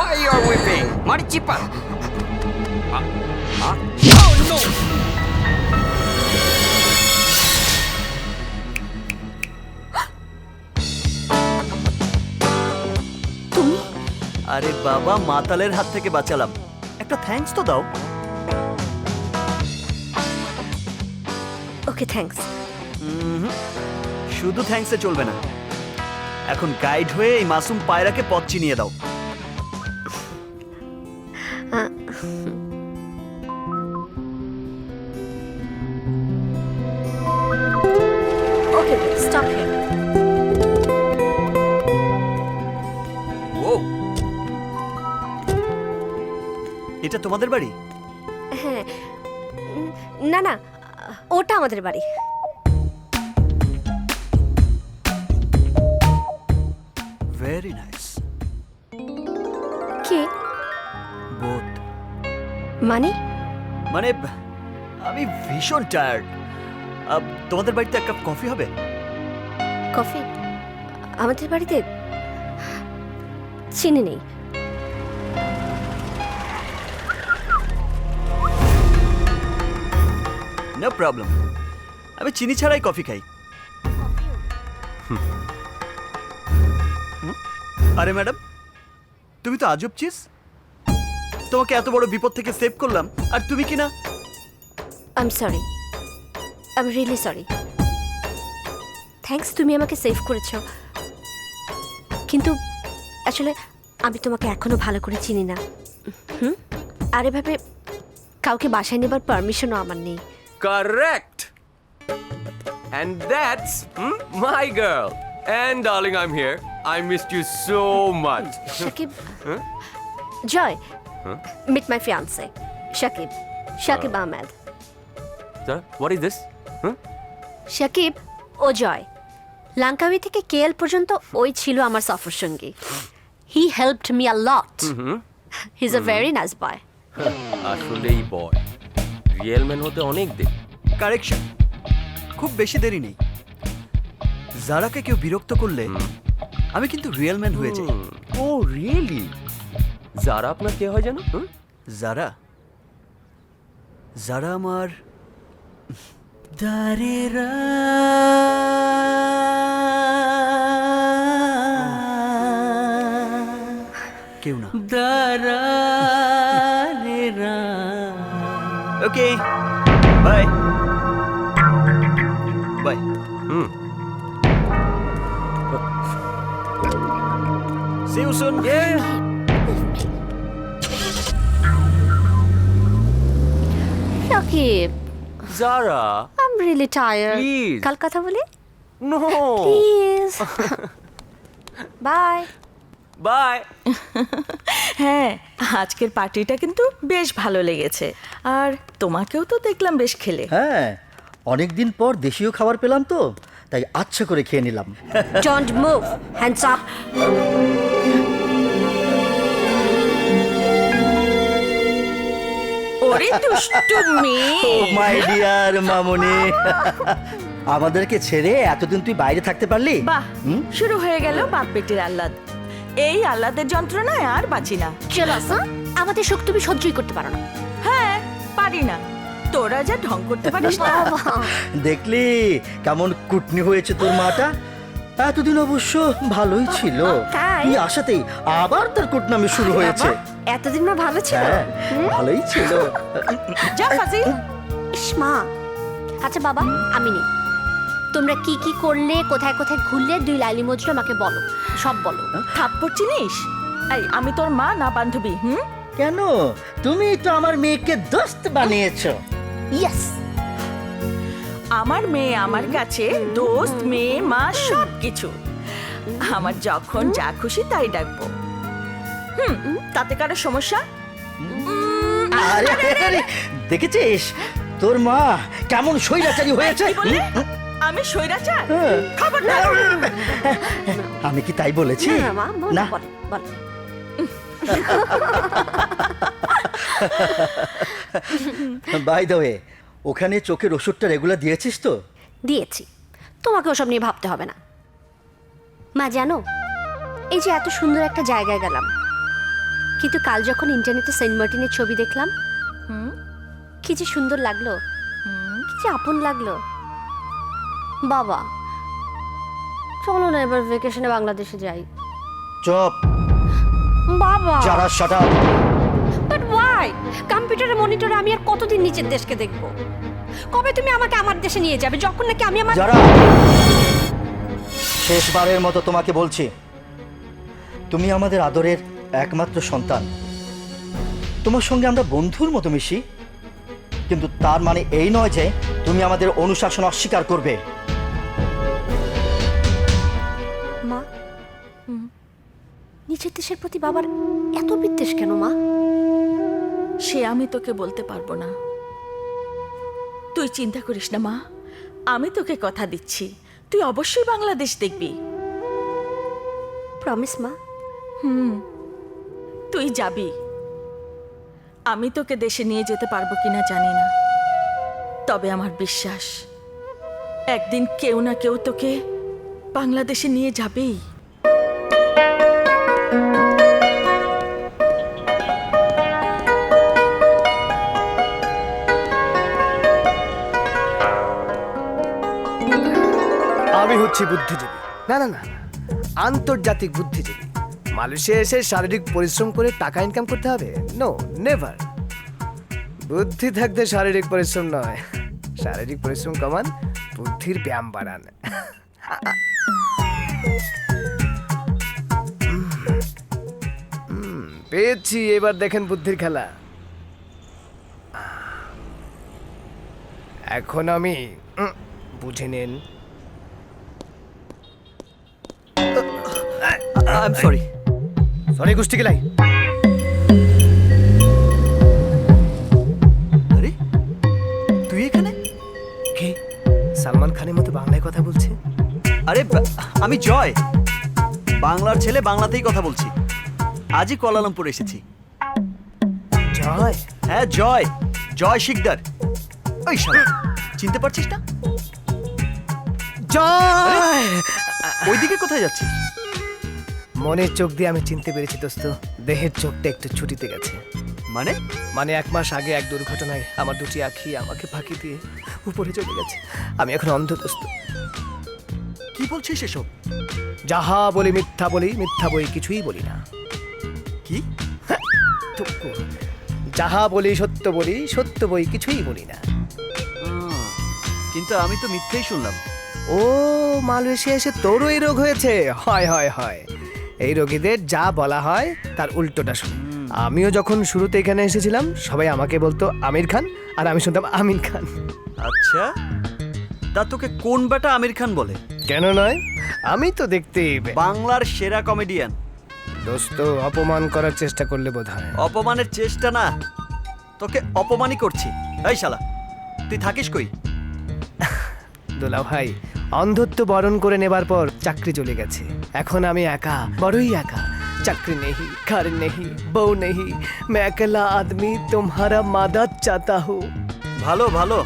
Why you are weeping? Marichipa. Oh no! তুমি? আরে বাবা, মাতালের হাত থেকে বাঁচালাম, একটা থ্যাঙ্কস তো দাও। ওকে, থ্যাঙ্কস। শুধু থ্যাঙ্কসে চলবে না, এখন গাইড হয়ে এই মাসুম পায়রাকে পথ চিনিয়ে দাও। ওকে, স্টপ হিয়ার। ও, এটা তোমাদের বাড়ি? হ্যাঁ, না না, ওটা আমাদের বাড়ি। Very nice. কে? বোথ। মানে? মানে আমি ভীষণ টায়ার্ড। তোমাদের বাড়িতে এক কাপ কফি হবে? কফি? আমাদের বাড়িতে চিনি নেই। নো প্রবলেম, আমি চিনি ছাড়াই কফি খাই। আরে ম্যাডাম, তুমি তো আজব চিজ। তোমাকে এত বড় বিপদ থেকে সেভ করলাম, আর তুমি কি না? I am sorry, I am really sorry. Thanks, তুমি আমাকে সেভ করেছো, কিন্তু আসলে আমি তোমাকে এখনো ভালো করে চিনি না। আর এভাবে কাউকে বাসায় নেবার পারমিশনও আমার নেই। Correct. And that's my girl. And darling, I'm here. I missed you so much. Shakib, Joy, meet my fiancee Shakib, Shakib Ahmed. Sir, what is this? Shakib ও জয়, লাঙ্কাউই থেকে কেএল পর্যন্ত ওই ছিল আমার সফর সঙ্গী। He helped me a lot. He is a very nice boy. আসলেই boy, real man হতে অনেক দেরি। কারেকশন, খুব বেশি দেরি নেই। যারাকে কেউ বিরক্ত করলে আমি কিন্তু রিয়েল ম্যান হয়ে যাই। ও রিয়েলি? যারা আপনার কে হয় জানো? যারা যারা আমার দারেরা কেউ না। দারেরা। Okay, bye bye. See you soon. Shakib, Zara I am really tired. Please. কাল কথা বলি? No please. বাই। বাই। হ্যাঁ, আজকের পার্টিটা কিন্তু বেশ ভালো লেগেছে, আর তোমাকেও তো দেখলাম বেশ খেলে। হ্যাঁ, অনেকদিন পর দেশীয় খাবার পেলাম তো, তাই আচ্ছা করে খেয়ে নিলাম। Don't move, hands up. ওরে দুষ্টু মেয়ে। ও মাই ডিয়ার মামুনি, আমাদেরকে ছেড়ে এতদিন তুই বাইরে থাকতে পারলি? বাহ, শুরু হয়ে গেল বাপ বেটির আহ্লাদ। এই আহ্লাদের যন্ত্রণায় আর বাঁচি না। চলো আসা, আমাদের শোক তুমি সহ্যই করতে পারো না। হ্যাঁ, পারি না। তোরা যা ঢং করতে পারিস না। দেখলি কেমন কুটনি হয়েছে তোর মাটা? এতদিন অবশ্য ভালোই ছিল, তাই? তুই আসাতেই আবার তার কুটনামি শুরু হয়েছে। এতদিন না ভালো ছিল। হ্যাঁ, ভালোই ছিল। যা ফাজিল। ইস মা। আচ্ছা বাবা, আমি নেই। তোমরা কি কি করলে, কোথায় কোথায় ঘুরলে, 2 লাইলি মজরু আমাকে বলো, সব বলো। থাপ্পড় চিনিস? এই, আমি তোর মা না বান্ধবী? কেন? তুমি তো আমার মেয়েকে দোস্ত বানিয়েছো। ইয়েস। আমার মেয়ে আমার কাছে দোস্ত, মেয়ে, মা সব কিছু। আমার যখন যা খুশি তাই ডাকবো। তাতে কারো সমস্যা? আরে আরে, দেখেছিস তোর মা কেমন স্বৈরাচারী হয়েছে? কি বললে? আমি স্বৈরাচার? হ্যাঁ। খবরদার। আমি কি তাই বলেছি? না মা, না। বলো বলো। বাই দ্য ওয়ে, ওখানে চোখের ওষুধটা রেগুলার দিয়েছিস তো? দিয়েছি, তোমাকে ওসব নিয়ে ভাবতে হবে না। মা জানো, এই যে এত সুন্দর একটা জায়গায় গেলাম, কিন্তু কাল যখন ইন্টারনেটে সেন্ট মার্টিনের ছবি দেখলাম, কি যে সুন্দর লাগলো, কি যে আপন লাগলো। বাবা চলো না এবার ভেকেশনে বাংলাদেশে যাই। চুপ। বাবা যারা শাট আপ। But why? কম্পিউটারের মনিটরে আমি আর কতদিন নিচের দেশকে দেখব? কবে তুমি আমাকে আমার দেশে নিয়ে যাবে, যখন নাকি আমি আমার যারা, শেষবারের মতো তোমাকে বলছি, তুমি আমাদের আদরের একমাত্র সন্তান। তোমার সঙ্গে আমরা বন্ধুর মতো মিশি, কিন্তু তার মানে এই নয় যে তুমি আমাদের অনুশাসন অস্বীকার করবে। মা, নিচের দেশের প্রতি বাবার এত বিদ্বেষ কেন মা? সে আমি তোকে বলতে পারবো না। তুই চিন্তা করিস না মা, আমি তোকে কথা দিচ্ছি, তুই অবশ্যই বাংলাদেশ দেখবি। প্রমিস মা? তুই যাবি। আমি তোকে দেশে নিয়ে যেতে পারবো কিনা জানি না, তবে আমার বিশ্বাস একদিন কেউ না কেউ তোকে বাংলাদেশে নিয়ে যাবেই। আমি হচ্ছি বুদ্ধিজীবী, না না না, আন্তর্জাতিক বুদ্ধিজীবী। মালয়েশিয়া এসে শারীরিক পরিশ্রম করে টাকা ইনকাম করতে হবে? No, never. বুদ্ধি থাকতে শারীরিক পরিশ্রম নয়, শারীরিক পরিশ্রম কমান, বুদ্ধির ব্যায়াম বাড়ান। পেয়েছি, এবার দেখেন বুদ্ধির খেলা। এখন আমি বুঝে নেন। I am sorry. সরি গোষ্ঠী গেলাই। আরে তুই এখানে? কে? সালমান খানের মতো বাংলায় কথা বলছে? আরে আমি জয়, বাংলার ছেলে, বাংলাতেই কথা বলছি। আজই কোয়ালালামপুর এসেছি। জয়? হ্যাঁ জয়, জয় শিকদার। ওই শালা, চিনতে পারছিস না? জয়! ওইদিকে কোথায় যাচ্ছিস? মনের চোখ দিয়ে আমি চিনতে পেরেছি দোস্ত, দেহের চোখটা একটু ছুটিতে গেছে। মানে? মানে 1 মাস আগে এক দুর্ঘটনায় আমার দুটি আঁখি আমাকে ফাঁকি দিয়ে উপরে চলে গেছে। আমি এখন অন্ধ দোস্ত। কি বলছিস এসব? যাহা বলি মিথ্যা বলি, মিথ্যা বই কিছুই বলি না। কি? টুকু। যাহা বলি সত্য বলি, সত্য বই কিছুই বলি না। কিন্তু আমি তো মিথ্যেই শুনলাম। ও, মালয়েশিয়া এসে তোরও এই রোগ হয়েছে? হয় হয় হয়, এই রোগীদের যা বলা হয় তার উল্টোটা শুনে। আমিও যখন শুরুতে এখানে এসেছিলাম সবাই আমাকে বলতো আমির খান, আর আমি শুনতাম আমিন খান। আচ্ছা, তা তোকে কোন বেটা আমির খান বলে? কেন নয়, আমি তো দেখতেই বাংলার সেরা কমেডিয়ান। দোস্ত, অপমান করার চেষ্টা করলে বোধ হয়। অপমানের চেষ্টা না, তোকে অপমানই করছি। এই শালা, তুই থাকিস কই? দোলা ভাই, অন্ধত্ব বরণ করে নেবার পর চাকরি চলে গেছে। এখন আমি একা, বড়ই একা। চাকরি নেহি, ঘর নেহি, বউ নেহি, मैं अकेला आदमी तुम्हारा मदद चाहता हूँ। ভালো ভালো,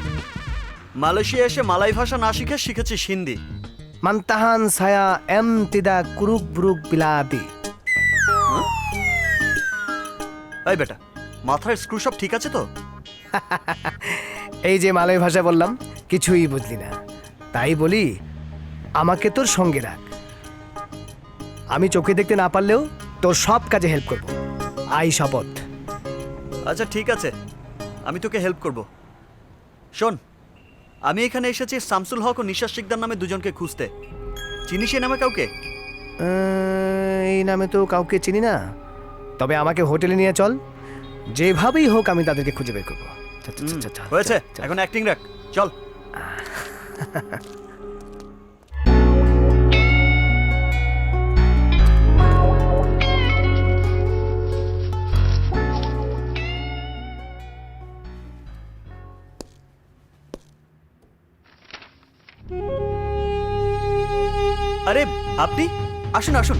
মালয়েশিয়া এসে মালাই ভাষা না শিখে শিখেছিস হিন্দি। मंतहान साया एम तिदा कुरुक ब्रुक बिलादी। এই বেটা, মাথার স্ক্রু সব ঠিক আছে তো? এই যে মালয় ভাষা বললাম, কিছুই বুঝলি না। তাই বলি আমাকে তোর সঙ্গে রাখ। আমি চোখে দেখতে না পারলেও তোর সব কাজে হেল্প করব। আই শপথ। আচ্ছা ঠিক আছে, আমি তোকে হেল্প করব। শোন, আমি এখানে এসেছি শামসুল হক ও নিশাদ শিকদার নামে দুজনকে খুঁজতে। চিনিস এই নামে কাউকে? এই নামে তো কাউকে চিনি না, তবে আমাকে হোটেলে নিয়ে চল, যেভাবেই হোক আমি তাদেরকে খুঁজে বের করবো। হয়েছে, এখন অ্যাক্টিং রাখ, চল। আরে আপনি আসুন আসুন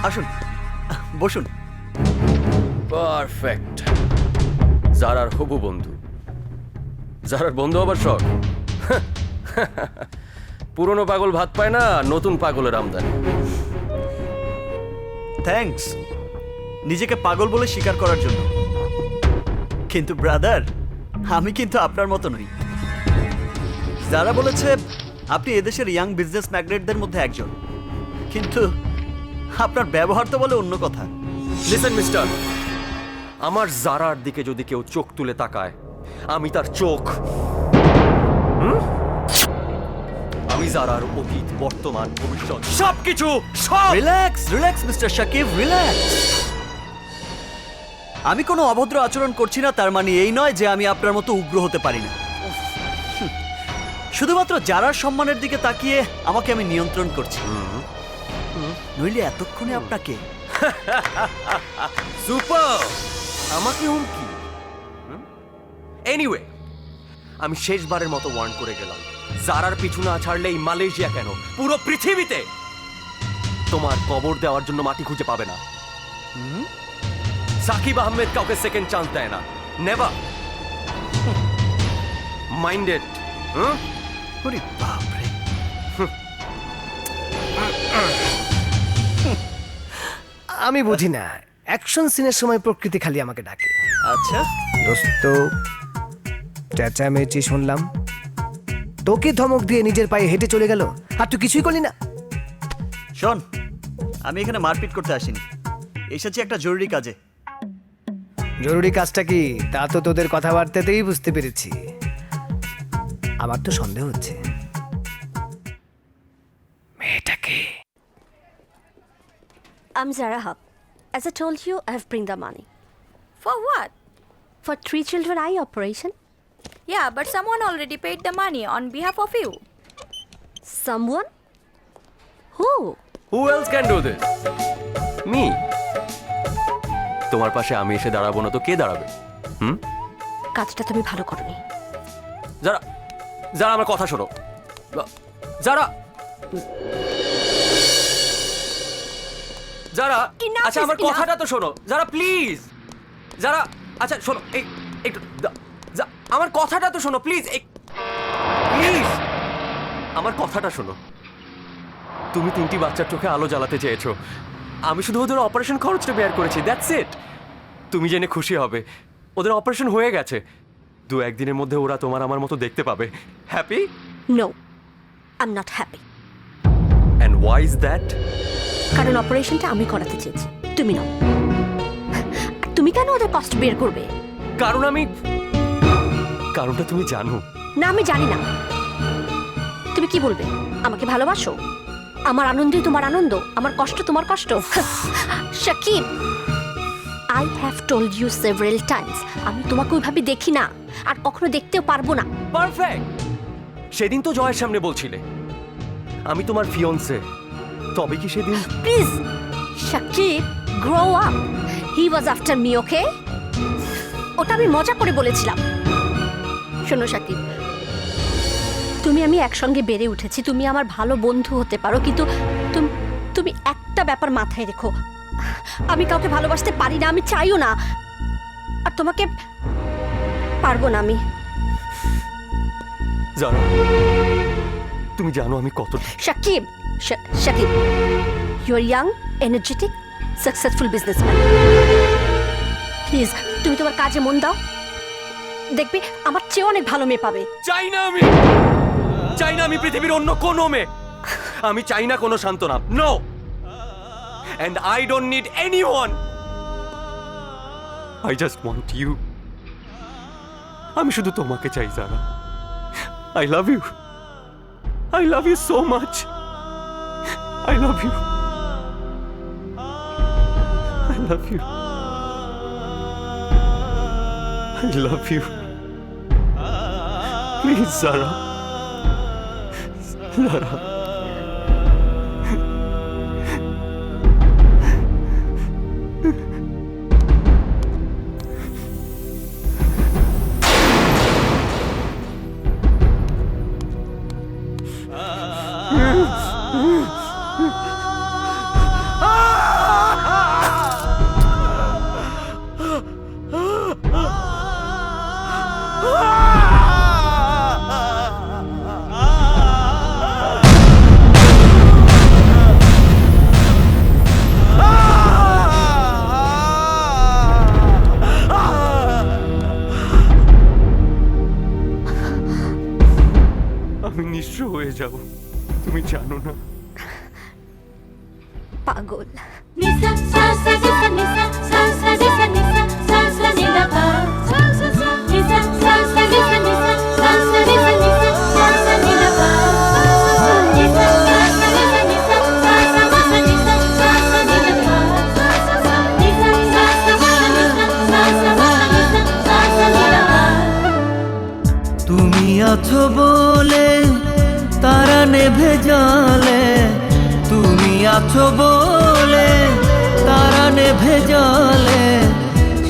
আসুন, বসুন। পারফেক্ট। জারার হবু বন্ধু, জারার বন্ধু আবার শখ। পুরনো পাগল ভাত পায় না, নতুন পাগলের আমদানি। থ্যাঙ্কস নিজেকে পাগল বলে স্বীকার করার জন্য, কিন্তু ব্রাদার আমি কিন্তু আপনার মতো নই। যারা বলেছে আপনি এদেশের ইয়াং বিজনেস ম্যাগনেটদের মধ্যে একজন, কিন্তু আপনার ব্যবহার তো বলে অন্য কথা। লিসেন মিস্টার, আমার জারার দিকে যদি কেউ চোখ তুলে তাকায়, আমি তার চোখ আমি জারার অতীত, বর্তমান, ভবিষ্যৎ সবকিছু সব। Relax relax mister Shakib, relax. আমি কোনো অভদ্র আচরণ করছি না, তার মানে এই নয় যে আমি আপনার মতো উগ্র হতে পারি না। শুধুমাত্র যারার সম্মানের দিকে তাকিয়ে আমাকে আমি নিয়ন্ত্রণ করছি, নইলে এতক্ষণে আপনাকে সুপার আমাকে হুমকি। এনিওয়ে, আমি শেষবারের মতো ওয়ার্ন করে গেলাম, জারার পিছু না ছাড়লে এই মালয়েশিয়া কেন পুরো পৃথিবীতে তোমার কবর দেওয়ার জন্য মাটি খুঁজে পাবে না। সাকিব আহমেদ কাউকে সেকেন্ড চান্স দেয় না, নেভার। মাইন্ডেড। ওরে বাপরে। আমি বুঝি না, অ্যাকশন সিনের সময় প্রকৃতি খালি আমাকে ডাকে। আচ্ছা, দোস্ত, চেঁচামেচি শুনলাম, তোকে ধমক দিয়ে নিজের পায়ে হেঁটে চলে গেল, আর তুই কিছুই করলি না। শোন, আমি এখানে মারপিট করতে আসিনি, এসেছি একটা জরুরি কাজে। জরুরি কাজটা কি তা তো তোদের কথাবার্তাতেই বুঝতে পেরেছি। আমার তো সন্দেহ হচ্ছে মেয়েটাকে। I'm Zara Hub. As I told you, I have bring the money. For what? For 3 children eye operation. Yeah, but someone already paid the money on behalf of you. Someone? Who? Who else can do this? Me. তোমার পাশে আমি এসে দাঁড়াবো না তো কে দাঁড়াবে? কাজটা তুমি ভালো করনি। যারা যারা আমার কথা শোনো, যারা যারা Enough আচ্ছা is আমার enough. কথাটা তো শোনো, যারা প্লিজ, যারা আচ্ছা শোনো, একটু আমার কথাটা তো শোনো প্লিজ, প্লিজ আমার কথাটা শোনো। তুমি 3টি বাচ্চার চোখে আলো জ্বালাতে চেয়েছো, আমি শুধু ওদের অপারেশন খরচটা বেয়ার করেছি, দ্যাটস ইট। তুমি জেনে খুশি হবে ওদের অপারেশন হয়ে গেছে, 2-1 দিনের মধ্যে ওরা তোমার আমার মতো দেখতে পাবে। Happy? No, I'm not happy. And why is that? কারণ অপারেশনটা আমি করাতে চেয়েছি, তুমি নাও। আর তুমি কেন ওদের কষ্ট বের করবে? কারণটা তুমি জানো। না, আমি জানি না। তুমি কি বলবে? আমাকে ভালোবাসো? আমার আনন্দই তোমার আনন্দ, আমার কষ্ট তোমার কষ্ট। Shakib, I have told you several times, আমি তোমাকে ওইভাবে দেখি না, আর কখনো দেখতেও পারবো না। পারফেক্ট। সেদিন তো জয়ের সামনে বলছিলে আমি তোমার ফিয়ন্সে, তবে কি সেদিন? Please Shakib, grow up. He was after me, okay? ওটা আমি মজা করে বলেছিলাম। শোনো শাকিব, তুমি আমি একসঙ্গে বেড়ে উঠেছি, তুমি আমার ভালো বন্ধু হতে পারো, কিন্তু তুমি একটা ব্যাপার মাথায় রেখো, আমি কাউকে ভালোবাসতে পারি না, আমি চাইও না, আর তোমাকে পারবো না আমি। জানো, তুমি জানো আমি কত। Shakib, Shakib, you are young, energetic, successful businessman. Please তুমি তোমার কাজে মন দাও, দেখবি আমার চেয়ে অনেক ভালো মেয়ে পাবে। চাই না আমি পৃথিবীর অন্য কোনো মেয়ে, আমি চাই না কোনো সান্ত্বনা, no. And I don't need anyone. I just want you. আমি শুধু তোমাকে চাই জানা। I love you. I love you so much. I love you. I love you. I love you. Please, Zara. Zara. নিঃস্ব হয়ে যাব, তুমি জানো না? পাগল। Nisa sa sa nisa nisa sa sa nisa nisa sa sa ni da pa sa sa sa nisa sa sa nisa nisa sa sa nisa nisa sa sa ni da pa sa sa nisa sa sa nisa nisa sa sa ma sa nisa sa sa ni da pa sa sa sa nisa sa sa nisa nisa sa sa ma sa nisa sa sa ni da pa তুমি আছো বলে তারা নেভে জলে, তুমি আছো বলে তারা নেভে জলে,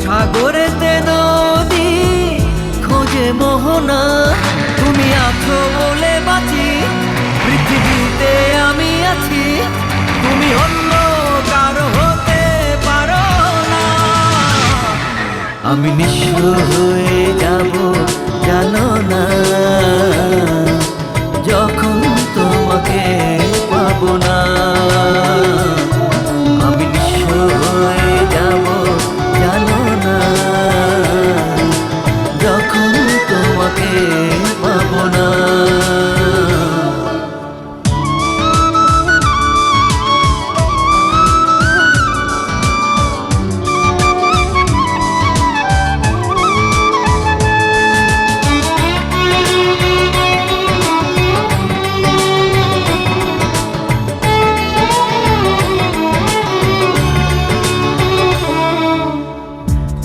সাগরেতে নদী খোঁজে মোহনা, তুমি আছো বলে বাঁচি, পৃথিবীতে আমি আছি, তুমি অন্য কারো হতে পারো না। আমি নিঃস্ব হয়ে যাব জানো না, যখন তোমাকে পাবো না। আমি নিঃস্ব হয়ে যাব জানো না, যখন তোমাকে পাবো না।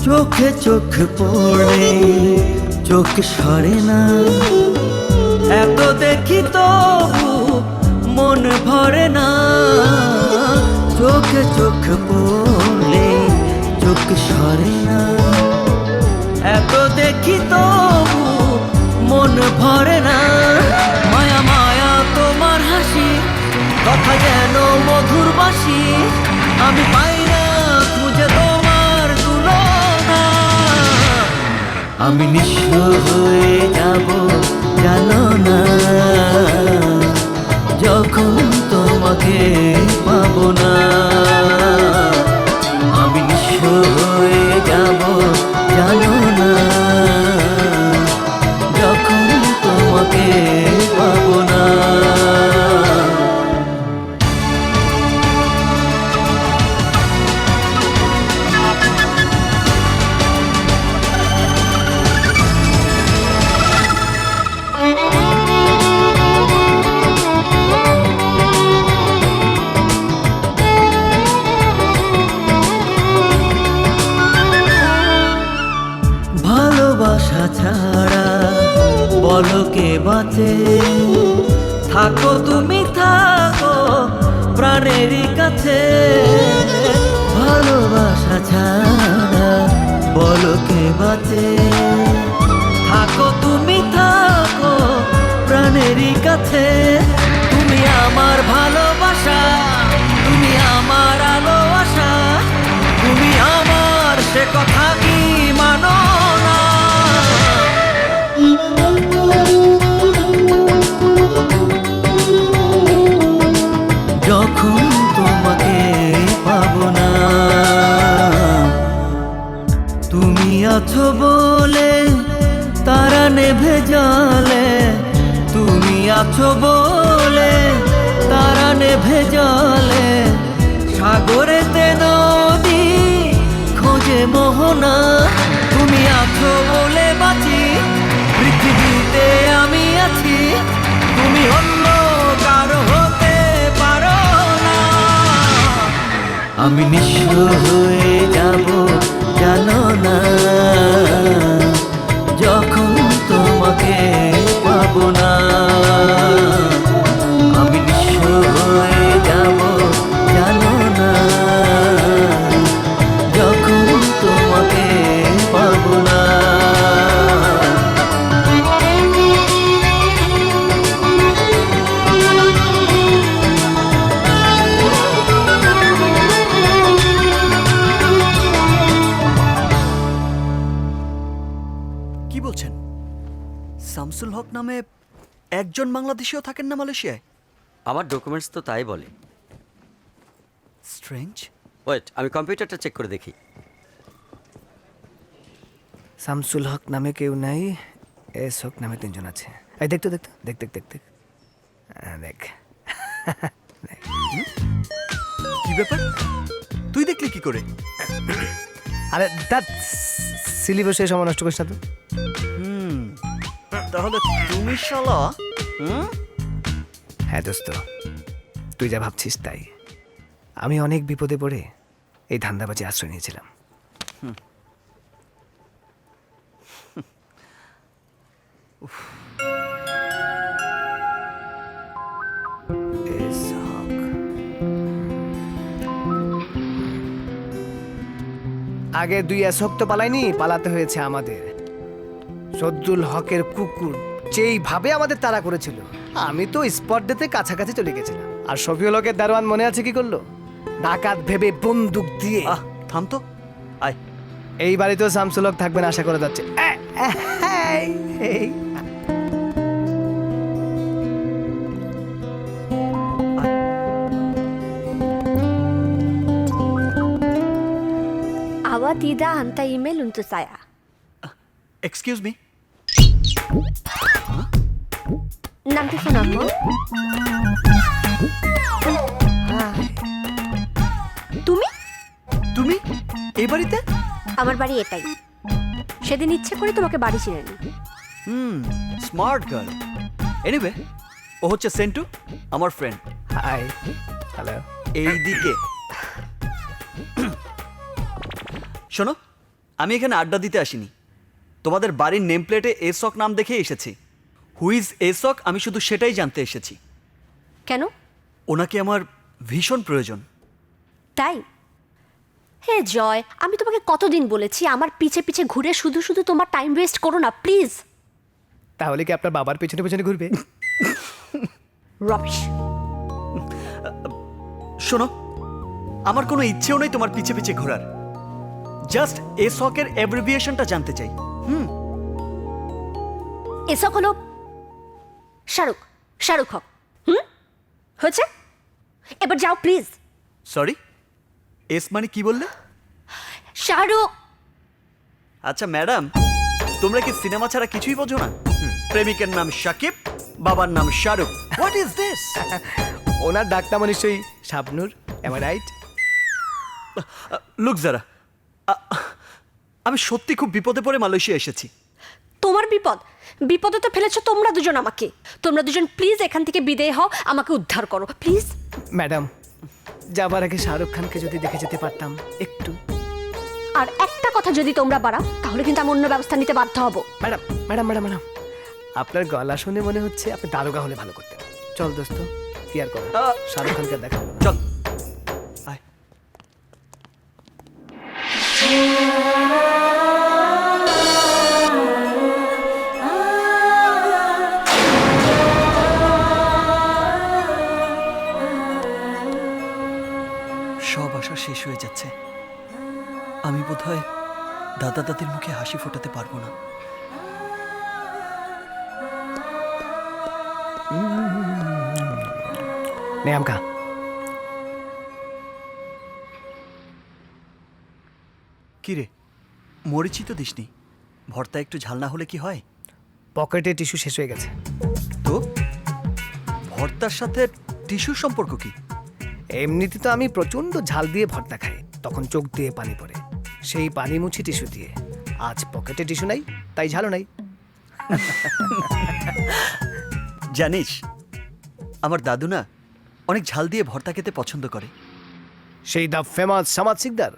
চোখে চোখ পড়ে চোখ সরে না, এত দেখি তবু মন ভরে না। চোখে চোখ পড়লে চোখ সরে না, এত দেখি তবু মন ভরে না। মায়া মায়া তোমার হাসি, কথা যেন মধুর বাসি, আমি পাই না খুঁজে তোমার তুলনা। আমি নিঃস্ব হয়ে যাব জানো না, যখন তোমাকে পাবো না। আমি নিঃস্ব হয়ে যাব জানো না, যখন তোমাকে পাবো না। ভালোবাসা ছাড়া বলো কে বাঁচে, থাকো তুমি থাকো প্রাণেরই কাছে। ভালোবাসা ছাড়া বলো কে বাঁচে, থাকো তুমি থাকো প্রাণেরই কাছে। তুমি আমার ভালোবাসা, তুমি আমার আলো আশা, তুমি আমার সে কথা কি মানো না। যখন তোমাকে পাবো না, তুমি আছো বলে তারা নেভে জলে, তুমি আছো বলে তারা নেভে জলে, সাগরেতে নদী খোঁজে মোহনা, তুমি আছো বলে বাঁচি, পৃথিবীতে আমি আছি, তুমি অন্য কারো হতে পারো না। আমি নিঃস্ব হয়ে যাব জানো না, যখন তোমাকে পাবো না। আমি নিঃস্ব হয়ে যাব জানো না, যখন তোমাকে পাবো না। কি বলছেন? শামসুল হক নামে একজন বাংলাদেশিও থাকেন না মালয়েশিয়ায়? আমার ডকুমেন্টস তো তাই বলে। স্ট্রেঞ্জ। ওয়েট, আমি কম্পিউটারটা চেক করে দেখি। শামসুল হক নামে কেউ নাই, এস হক নামে 3 জন আছে। এই দেখ তো, দেখ দেখ দেখ দেখ দেখ। দেখ কি ব্যাপার তুই দেখলি কি করে? আরে দ্যাট সিলি বসে সময় নষ্ট করিস না তো। তাহলে তুমি শালা হ্যাঁ দোস্ত, তুই যা ভাবছিস তাই। আমি অনেক বিপদে পড়ে এই ধান্দাবাজি আশ্রয় নিয়েছিলাম। আগে দুই এসক তো পালাইনি, পালাতে হয়েছে আমাদের। সদ্দুল হকের কুকুর যেইভাবে আমাদের তাড়া করেছিল, আমি তো স্পট ডেতে কাছাকাছি চলে গেছিলাম। আর শফিউল হকের দারোয়ান মনে আছে কি করলো? ডাকাত ভেবে বন্দুক দিয়ে। থাম তো, আয়। এই বাড়িতেও শামসুল হক থাকবেন আশা করা যাচ্ছে। Awatida anta email untuk saya. Excuse me, Nanti phone aku. তুমি তুমি এই বাড়িতে? আমার বাড়ি এটাই। সেদিন ইচ্ছে করে তোমাকে বাড়ি চিনে নি। Smart girl. এনিওয়ে, ও হচ্ছে সেন্টু, আমার ফ্রেন্ড। High, hello. এই দিকে শোনো, আমি এখানে আড্ডা দিতে আসিনি। তোমাদের বাড়ির নেম প্লেটে এসক নাম দেখে এসেছি। হুইজ এসক আমি শুধু সেটাই জানতে এসেছি। কেন? ওনাকে আমার ভীষণ প্রয়োজন। তাই? হে জয়, আমি তোমাকে কতদিন বলেছি আমার পিছে পিছে ঘুরে শুধু শুধু তোমার টাইম ওয়েস্ট করো না প্লিজ। তাহলে কি আপনার বাবার পেছনে পেছনে ঘুরবে? রবিশ। শোনো, আমার কোনো ইচ্ছেও নেই তোমার পিছে পিছে ঘোরার। জাস্ট এসকের অ্যাব্রিভিয়েশনটা জানতে চাই। এসক হলো শাহরুখ হক। হয়েছে, এবার যাও প্লিজ। সরি, এস মানে কি বললে? শাহরুখ। আচ্ছা ম্যাডাম, তোমরা কি সিনেমা ছাড়া কিছুই বোঝো না? প্রেমিকের নাম শাকিব, বাবার নাম শাহরুখ। What is this? ওনার ডাকনাম নিশ্চয়ই Shabnur, am I right? Look Zara, আমি সত্যি খুব বিপদে পড়ে মালয়েশিয়া এসেছি। তোমার বিপদে তো ফেলেছো তোমরা দুজন আমাকে। তোমরা দুজন প্লিজ এখান থেকে বিদায় হও, আমাকে উদ্ধার করো প্লিজ। ম্যাডাম, যাবার আগে শাহরুখ খানকে যদি দেখে যেতে পারতাম একটু। আর একটা কথা যদি তোমরা বাড়াও তাহলে কিন্তু আমি অন্য ব্যবস্থা নিতে বাধ্য হব। ম্যাডাম ম্যাডাম ম্যাডাম ম্যাডাম, আপনার গলা শুনে মনে হচ্ছে আপনি দারোগা হলে ভালো করতেন। চল দোস্ত, কি আর করো, শাহরুখ খানকে দেখা হলো না। চল আয়। সব আশা শেষ হয়ে যাচ্ছে। আমি বোধহয় দাদা দাদির মুখে হাসি ফোটাতে পারবো না। নে আমকা। কি রে, মরিচি তো দিসনি? ভর্তা একটু ঝাল না হলে কি হয়? পকেটে টিস্যু শেষ হয়ে গেছে। তো ভর্তার সাথে টিস্যুর সম্পর্ক কি? এমনিতে তো আমি প্রচন্ড ঝাল দিয়ে ভর্তা খাই, তখন চোখ দিয়ে পানি পড়ে, সেই পানি মুছি টিস্যু দিয়ে। আজ পকেটে টিস্যু নাই, তাই ঝালও নাই। জানিস, আমার দাদু না অনেক ঝাল দিয়ে ভর্তা খেতে পছন্দ করে। সেই দা ফেমাস সামাদ সিকদার।